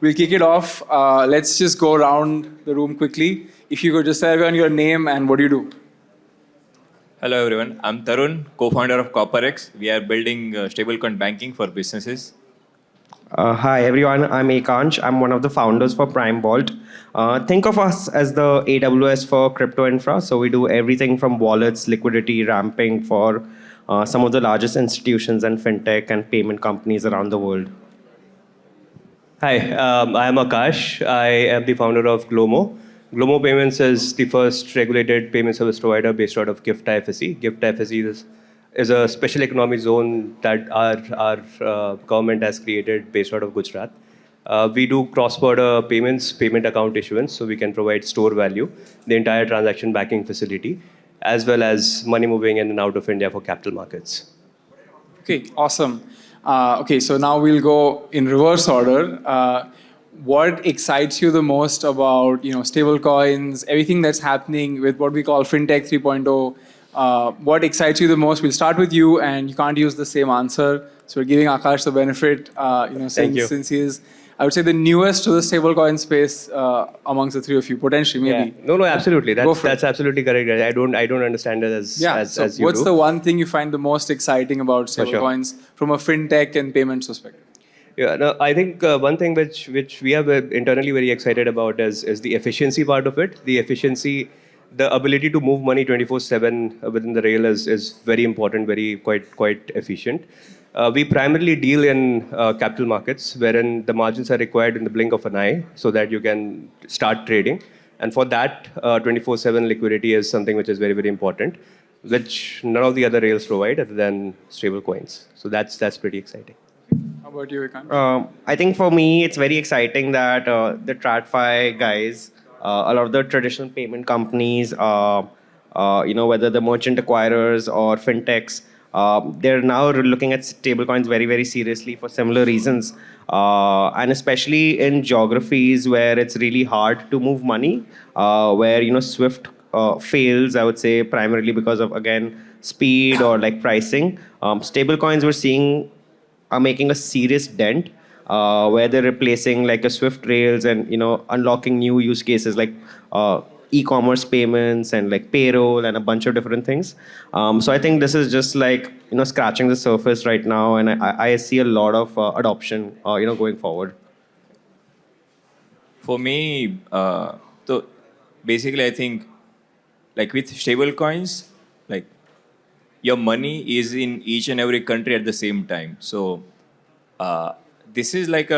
we'll kick it off. Let's just go around the room quickly. If you could just tell everyone your name and what do you do? Hello everyone, I'm Tarun, co-founder of CopperX. We are building stablecoin banking for businesses. Hi everyone, I'm Akansh. I'm one of the founders for Prime Vault. Think of us as the AWS for crypto infra. So we do everything from wallets, liquidity, ramping for some of the largest institutions and fintech and payment companies around the world. Hi, I am Akash. I am the founder of Glomo. Glomo Payments is the first regulated payment service provider based out of GIFT IFSC. GIFT IFSC is a special economic zone that our government has created based out of Gujarat. We do cross-border payments, payment account issuance, so we can provide store value, the entire transaction banking facility, as well as money moving in and out of India for capital markets. Okay, awesome. Okay, so now we'll go in reverse order. What excites you the most about stable coins, everything that's happening with what we call Fintech 3.0? What excites you the most? We'll start with you, and you can't use the same answer. So we're giving Akash the benefit, since he is, I would say, the newest to the stablecoin space amongst the three of you, potentially, maybe. Yeah. No, absolutely. That's absolutely correct. I don't understand it as so as you what's do. the one thing you find the most exciting about For sure. stablecoins from a fintech and payments perspective? Yeah, no, I think one thing which we are internally very excited about is the efficiency part of it. The efficiency, the ability to move money 24/7 within the rail is very important, quite efficient. We primarily deal in capital markets, wherein the margins are required in the blink of an eye, so that you can start trading. And for that, 24/7 liquidity is something which is very important, which none of the other rails provide other than stable coins. So that's pretty exciting. How about you, Akansh? I think for me, it's very exciting that the TradFi guys, a lot of the traditional payment companies, whether the merchant acquirers or fintechs, they're now looking at stablecoins very seriously for similar reasons. And especially in geographies where it's really hard to move money, where Swift fails, I would say, primarily because of, again, speed or like pricing. Stablecoins we're seeing are making a serious dent, where they're replacing like a Swift Rails and unlocking new use cases like e-commerce payments and like payroll and a bunch of different things. So I think this is just like scratching the surface right now, and I see a lot of adoption going forward. For me, so basically I think like with stable coins, like your money is in each and every country at the same time. So this is like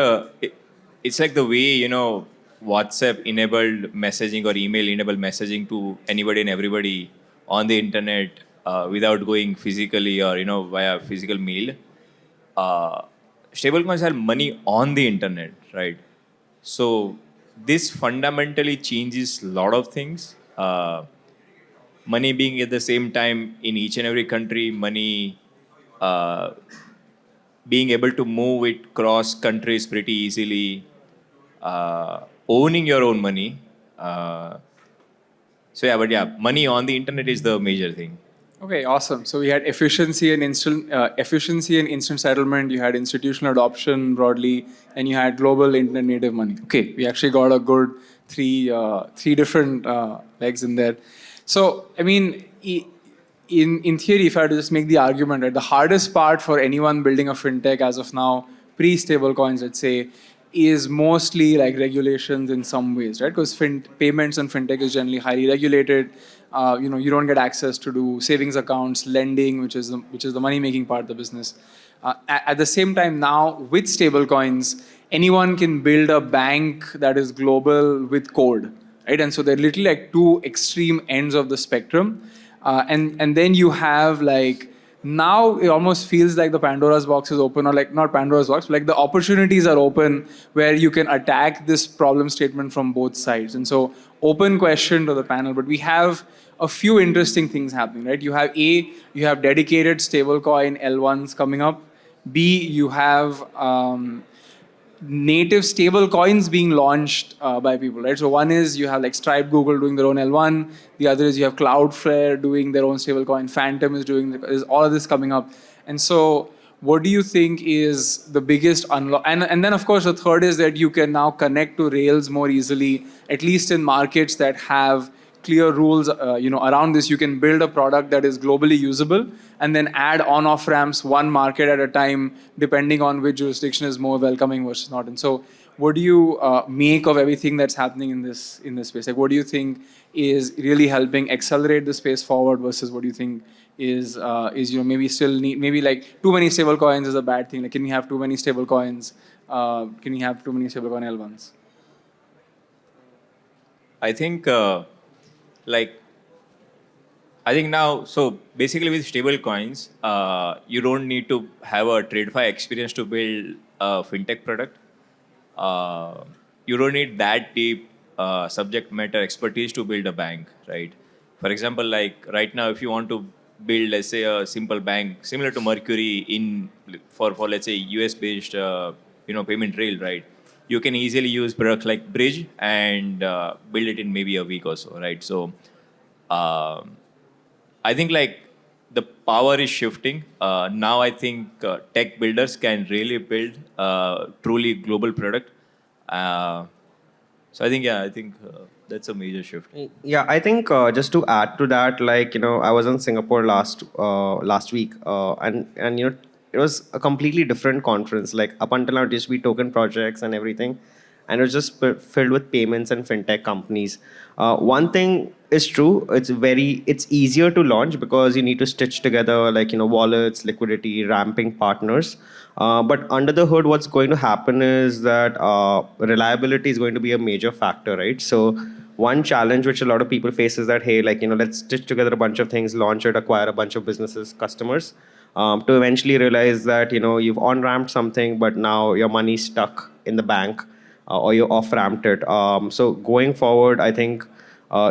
it's like the way WhatsApp enabled messaging or email enabled messaging to anybody and everybody on the internet without going physically or via physical mail. Stablecoins are money on the internet, right? So this fundamentally changes a lot of things. Money being at the same time in each and every country, money being able to move it cross countries pretty easily, owning your own money. Money on the internet is the major thing. Okay, awesome. So we had efficiency and instant settlement. You had institutional adoption broadly, and you had global internet native money. Okay, we actually got a good three different legs in there. So I mean, in theory, if I had to just make the argument, right, the hardest part for anyone building a fintech as of now, pre-stable coins, let's say, is mostly like regulations in some ways, right? Because payments and fintech is generally highly regulated. You don't get access to do savings accounts, lending, which is the money-making part of the business. At the same time, now with stable coins, anyone can build a bank that is global with code, right? And so they're literally like two extreme ends of the spectrum. And then you have like, now it almost feels like the Pandora's box is open, or like not Pandora's box, but like the opportunities are open where you can attack this problem statement from both sides. And so open question to the panel, but we have a few interesting things happening, right? You have dedicated stablecoin L1s coming up. B, you have native stable coins being launched by people, right? So one is you have like Stripe, Google doing their own L1. The other is you have Cloudflare doing their own stable coin. Phantom is doing is all of this coming up. And so what do you think is the biggest unlock? And then, of course, the third is that you can now connect to Rails more easily, at least in markets that have clear rules around this. You can build a product that is globally usable and then add on-off ramps one market at a time, depending on which jurisdiction is more welcoming versus not. And so what do you make of everything that's happening in this space? Like, what do you think is really helping accelerate the space forward versus what do you think is maybe still need, maybe like too many stable coins is a bad thing? Like, can we have too many stable coins? Can we have too many stable coin L1s? I think I think now, so basically with stable coins, you don't need to have a TradeFi experience to build a fintech product. You don't need that deep subject matter expertise to build a bank, right? For example, like right now, if you want to build, let's say, a simple bank similar to Mercury for let's say US based payment rail, right? You can easily use products like Bridge and build it in maybe a week or so, right? So I think like the power is shifting. Now I think tech builders can really build truly global product. So I think that's a major shift. Yeah, I think just to add to that, like I was in Singapore last week, and it was a completely different conference. Like up until now, it used to be token projects and everything, and it was just filled with payments and fintech companies. One thing is true; it's easier to launch because you need to stitch together like wallets, liquidity, ramping partners. But under the hood, what's going to happen is that reliability is going to be a major factor, right? So one challenge which a lot of people face is that, hey, like let's stitch together a bunch of things, launch it, acquire a bunch of businesses, customers, to eventually realize that you've on ramped something, but now your money's stuck in the bank, or you off ramped it. So going forward, I think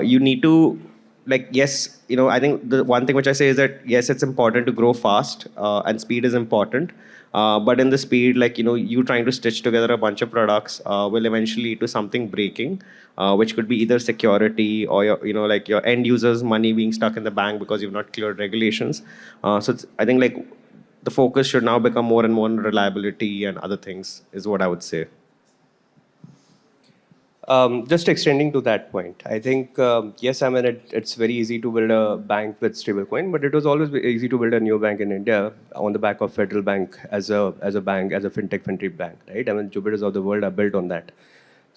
you need to, like, yes, I think the one thing which I say is that yes, it's important to grow fast, and speed is important. But in the speed, like you trying to stitch together a bunch of products will eventually lead to something breaking, which could be either security or like your end users' money being stuck in the bank because you've not cleared regulations. I think like the focus should now become more and more on reliability and other things, is what I would say. Just extending to that point, I think, yes, I mean, it's very easy to build a bank with stablecoin, but it was always easy to build a new bank in India on the back of Federal Bank as a bank, as a fintech bank, right? I mean, Jupiters of the world are built on that.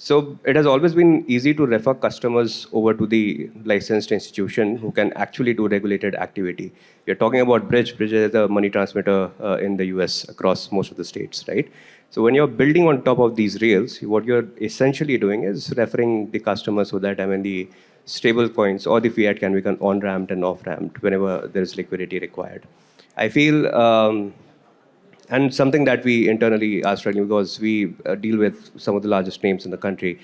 So it has always been easy to refer customers over to the licensed institution who can actually do regulated activity. You're talking about Bridge. Bridge is a money transmitter in the US across most of the states, right? So when you're building on top of these rails, what you're essentially doing is referring the customer so that, I mean, the stable coins or the fiat can become on-ramped and off-ramped whenever there is liquidity required. I feel, and something that we internally are struggling because we deal with some of the largest names in the country,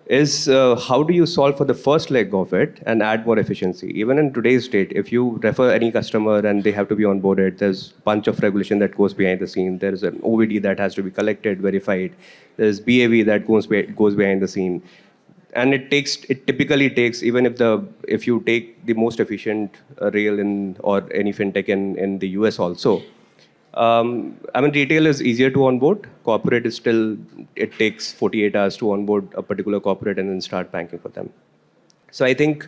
is how do you solve for the first leg of it and add more efficiency? Even in today's state, if you refer any customer and they have to be onboarded, there's a bunch of regulation that goes behind the scene. There's an OVD that has to be collected, verified. There's BAV that goes behind the scene. And it typically takes, even if you take the most efficient rail or any fintech in the US also, I mean, retail is easier to onboard. Corporate is still, it takes 48 hours to onboard a particular corporate and then start banking for them. So I think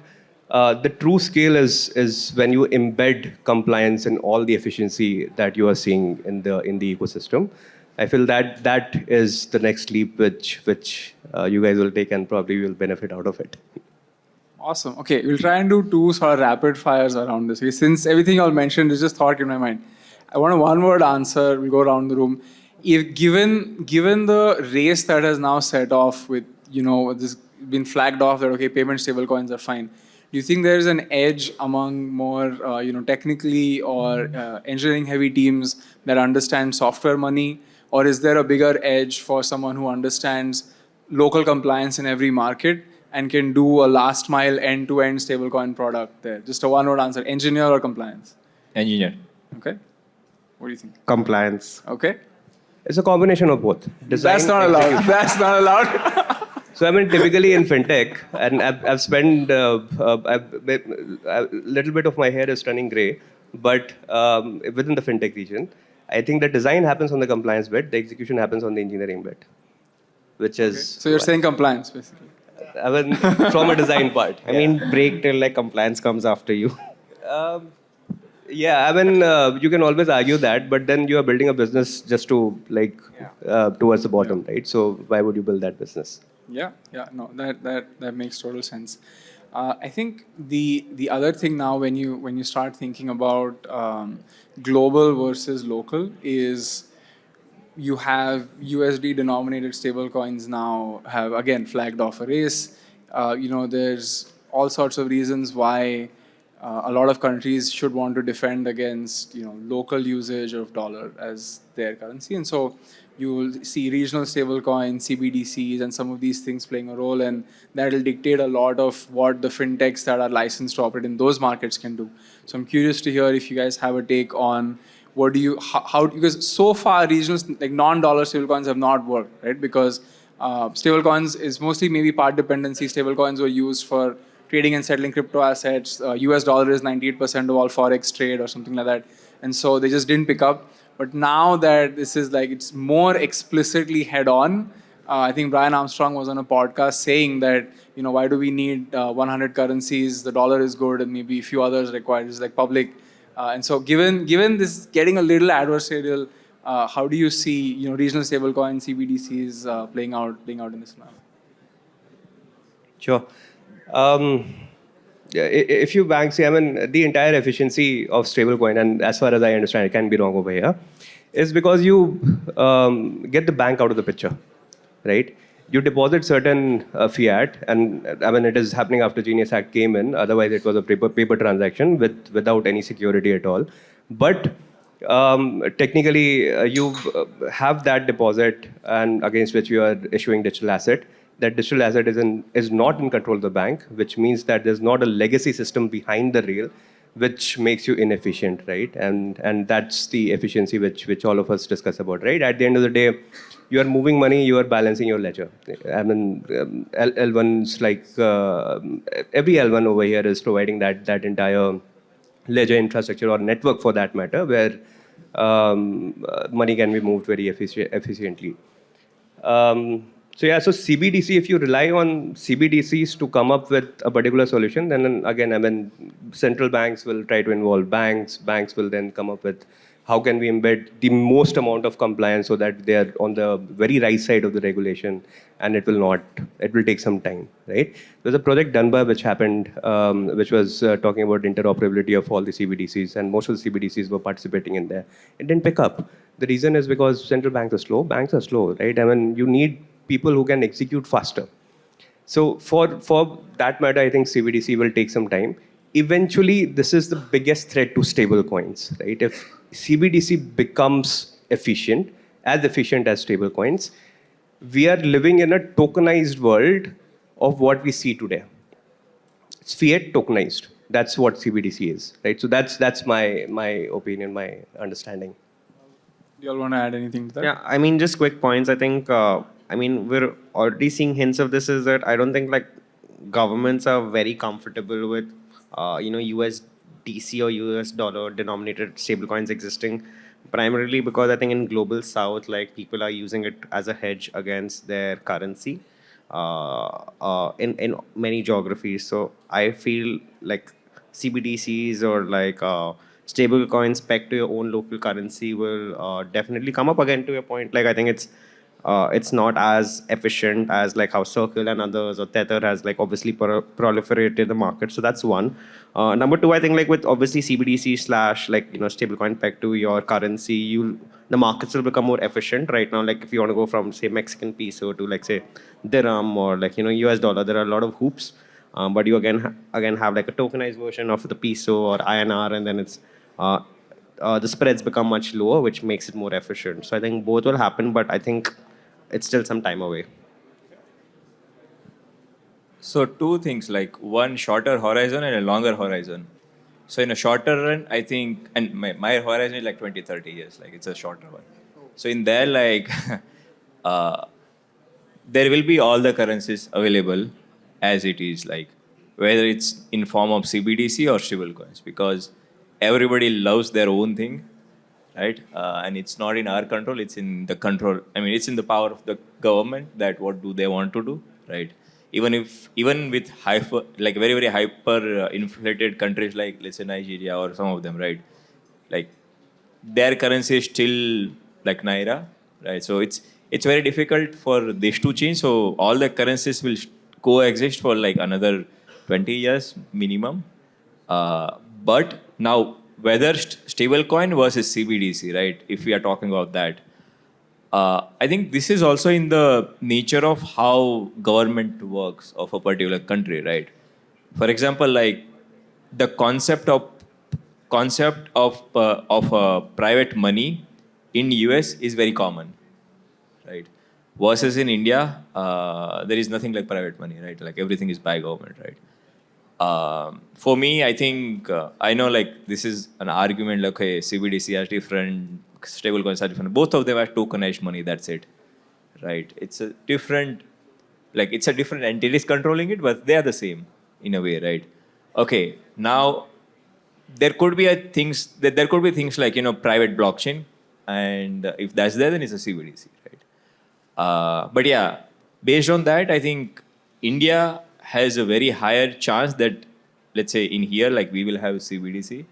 the true scale is when you embed compliance and all the efficiency that you are seeing in the ecosystem. I feel that is the next leap which you guys will take and probably will benefit out of it. Awesome. Okay, we'll try and do two sort of rapid fires around this. Since everything you all mentioned is just thought in my mind, I want a one-word answer. We'll go around the room. If given the race that has now set off with this been flagged off that okay, payment stablecoins are fine. Do you think there is an edge among more technically or engineering-heavy teams that understand software money, or is there a bigger edge for someone who understands local compliance in every market and can do a last mile end-to-end stablecoin product there? Just a one-word answer: engineer or compliance? Engineer. Okay. What do you think? Compliance. Okay. It's a combination of both. Design, That's not allowed. That's not allowed. So I mean, typically in fintech, and I've spent a little bit of my hair is turning gray, but within the fintech region, I think the design happens on the compliance bit, the execution happens on the engineering bit, which is. So you're saying compliance, basically. I mean, from a design part. I mean, break till like compliance comes after you. Um, yeah, I mean, you can always argue that, but then you are building a business just to like towards the bottom, right? So why would you build that business? Yeah, no, that makes total sense. I think the other thing now when you start thinking about global versus local is you have USD denominated stablecoins now have again flagged off a race. There's all sorts of reasons why a lot of countries should want to defend against local usage of dollar as their currency, and so you will see regional stablecoins, CBDCs, and some of these things playing a role, and that will dictate a lot of what the fintechs that are licensed to operate in those markets can do. So I'm curious to hear if you guys have a take on what do you how because so far regional like non-dollar stablecoins have not worked, right? Because stablecoins is mostly maybe part dependency. Stablecoins were used for trading and settling crypto assets. US dollar is 98% of all forex trade or something like that, and so they just didn't pick up. But now that this is like it's more explicitly head on, I think Brian Armstrong was on a podcast saying that why do we need 100 currencies? The dollar is good, and maybe a few others required. It's like public. And so, given this getting a little adversarial, how do you see regional stablecoin CBDCs playing out in this scenario? Sure. Yeah, if you banks, I mean, the entire efficiency of stablecoin, and as far as I understand, I can be wrong over here, is because you get the bank out of the picture, right? You deposit certain fiat, and I mean, it is happening after Genius Act came in. Otherwise, it was a paper transaction without any security at all. But technically, you have that deposit, and against which you are issuing digital asset. That digital asset is not in control of the bank, which means that there's not a legacy system behind the rail, which makes you inefficient, right? And that's the efficiency which all of us discuss about, right? At the end of the day, you are moving money, you are balancing your ledger. I mean, L1's like every L1 over here is providing that entire ledger infrastructure or network for that matter, where money can be moved very efficiently. So CBDC, if you rely on CBDCs to come up with a particular solution, then again, I mean, central banks will try to involve banks. Banks will then come up with how can we embed the most amount of compliance so that they are on the very right side of the regulation, and it will take some time, right? There's a project Dunbar which happened, which was talking about interoperability of all the CBDCs, and most of the CBDCs were participating in there. It didn't pick up. The reason is because central banks are slow. Banks are slow, right? I mean, you need people who can execute faster. So for that matter, I think CBDC will take some time. Eventually, this is the biggest threat to stable coins, right? If CBDC becomes as efficient as stable coins, we are living in a tokenized world of what we see today. It's fiat tokenized. That's what CBDC is, right? So that's my opinion, my understanding. Do you all want to add anything to that? Yeah, I mean, just quick points. I think, I mean, we're already seeing hints of this. Is that I don't think like governments are very comfortable with, USDC or US dollar denominated stablecoins existing, primarily because I think in global South, like people are using it as a hedge against their currency, in many geographies. So I feel like CBDCs or like stable coins pegged to your own local currency will definitely come up again to your point. Like I think it's not as efficient as like how Circle and others or Tether has like obviously proliferated the market. So that's one. Number two, I think like with obviously CBDC slash like stablecoin pegged to your currency, the markets will become more efficient. Right now, like if you want to go from say Mexican peso to like say dirham or like US dollar, there are a lot of hoops. But you again have like a tokenized version of the peso or INR, and then the spreads become much lower, which makes it more efficient. So I think both will happen, but I think it's still some time away. So two things, like one shorter horizon and a longer horizon. So in a shorter run, I think, and my horizon is like 20, 30 years, like it's a shorter one. So in there, like, there will be all the currencies available as it is, like whether it's in form of CBDC or stable coins, because everybody loves their own thing, right? And it's not in our control. It's in the control. I mean, it's in the power of the government that what do they want to do, right? Even with hyper, like very very hyper inflated countries like let's say Nigeria or some of them, right? Like their currency is still like naira, right? So it's very difficult for this to change. So all the currencies will coexist for like another 20 years minimum. But now whether stablecoin versus CBDC, right? If we are talking about that, I think this is also in the nature of how government works of a particular country, right? For example, like the concept of private money in US is very common, right? Versus in India, there is nothing like private money, right? Like everything is by government, right? For me, I think I know like this is an argument. Like, okay, CBDC are different, stable coins are different. Both of them are tokenized money. That's it, right? It's a different, like it's a different entities controlling it, but they are the same in a way, right? Okay, now there could be there could be things like private blockchain, and if that's there, then it's a CBDC, right? But yeah, based on that, I think India has a very higher chance that, let's say, in here, like we will have CBDC.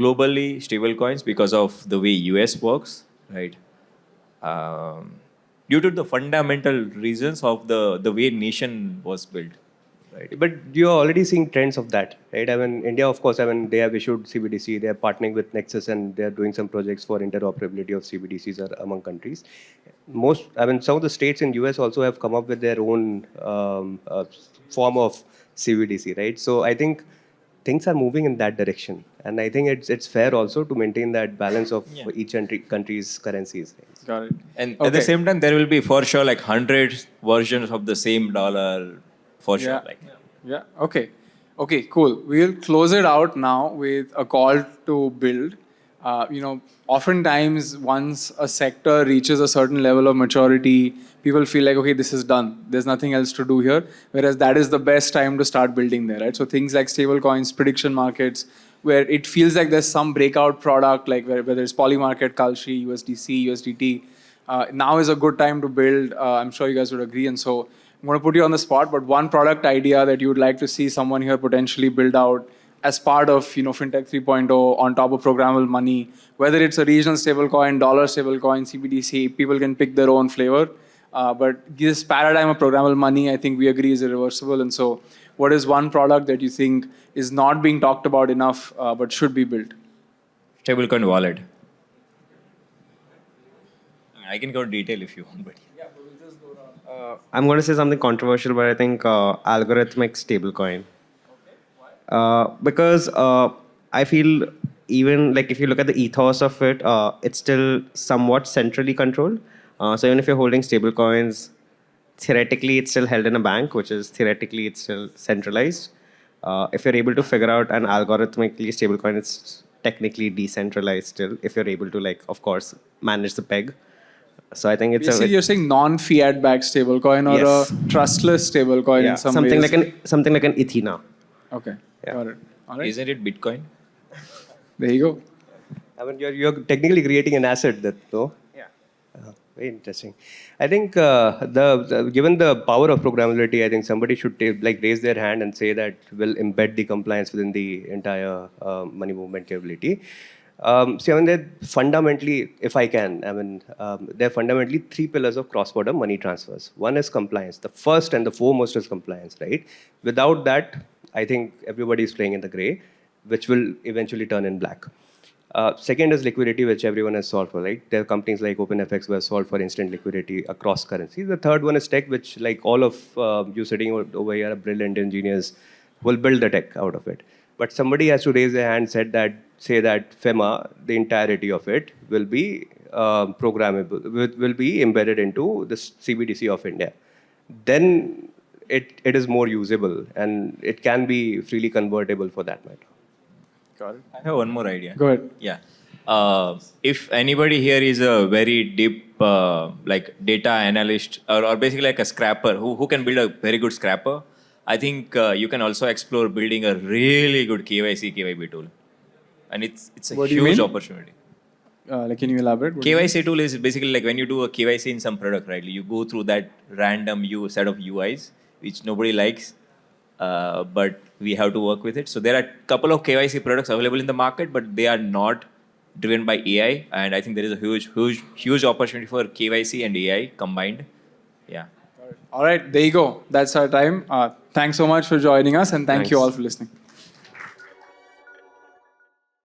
Globally, stable coins because of the way US works, right? Um, Due to the fundamental reasons of the way nation was built, right? But you're already seeing trends of that, right? I mean, India, of course, I mean, they have issued CBDC, they are partnering with Nexus, and they are doing some projects for interoperability of CBDCs among countries. I mean, some of the states in US also have come up with their own form of CBDC, right? So I think things are moving in that direction, and I think it's fair also to maintain that balance of Yeah. each country's currencies. Got it. And at the Okay. same time, there will be for sure like hundreds versions of the same dollar, for sure. Yeah. Like, Yeah. Okay. Okay. Cool. We'll close it out now with a call to build. Oftentimes once a sector reaches a certain level of maturity, people feel like, okay, this is done. There's nothing else to do here. Whereas that is the best time to start building there, right? So things like stable coins, prediction markets, where it feels like there's some breakout product, like whether it's Polymarket, Kalshi, USDC, USDT. Now is a good time to build. I'm sure you guys would agree. And so I'm going to put you on the spot, but one product idea that you would like to see someone here potentially build out as part of Fintech 3.0 on top of programmable money, whether it's a regional stablecoin, dollar stablecoin, CBDC, people can pick their own flavor. But this paradigm of programmable money, I think we agree is irreversible. And so what is one product that you think is not being talked about enough but should be built? stablecoin wallet. I can go in detail if you want, but I'm going to say something controversial, but I think algorithmic stablecoin. Because I feel even like if you look at the ethos of it, it's still somewhat centrally controlled. So even if you're holding stablecoins, theoretically it's still held in a bank, which is theoretically it's still centralized. If you're able to figure out an algorithmically stablecoin, it's technically decentralized still. If you're able to, like, of course, manage the peg. So I think it's Basically, you're saying non-fiat backed stablecoin or Yes. a trustless stablecoin yeah, in some something ways. like an Ethena. Okay, Yeah. got it. All right, isn't it Bitcoin? there you go. I mean, you're technically creating an asset that, no? Yeah. Very interesting. I think given the power of programmability, I think somebody should raise their hand and say that we'll embed the compliance within the entire money movement capability. See, I mean, they're fundamentally, if I can, I mean, they're fundamentally three pillars of cross-border money transfers. One is compliance. The first and the foremost is compliance, right? Without that, I think everybody is playing in the gray, which will eventually turn in black. Second is liquidity, which everyone has solved for, right? There are companies like OpenFX who have solved for instant liquidity across currencies. The third one is tech, which, like all of you sitting over here are brilliant engineers, will build the tech out of it. But somebody has to raise their hand, say that FEMA, the entirety of it, will be programmable, will be embedded into the CBDC of India. Then it is more usable and it can be freely convertible for that matter. Got it. I have one more idea. Go ahead. Yeah. If anybody here is a very deep like data analyst or basically like a scrapper who can build a very good scrapper, I think you can also explore building a really good KYC KYB tool, and it's a What do you huge mean? opportunity. Can you elaborate? What do you mean? KYC tool is basically like when you do a KYC in some product, right? You go through that random set of UIs, which nobody likes, but we have to work with it. So there are a couple of KYC products available in the market, but they are not driven by AI. And I think there is a huge opportunity for KYC and AI combined. Yeah. All right, there you go. That's our time. Thanks so much for joining us, and thank you Thanks. all for listening.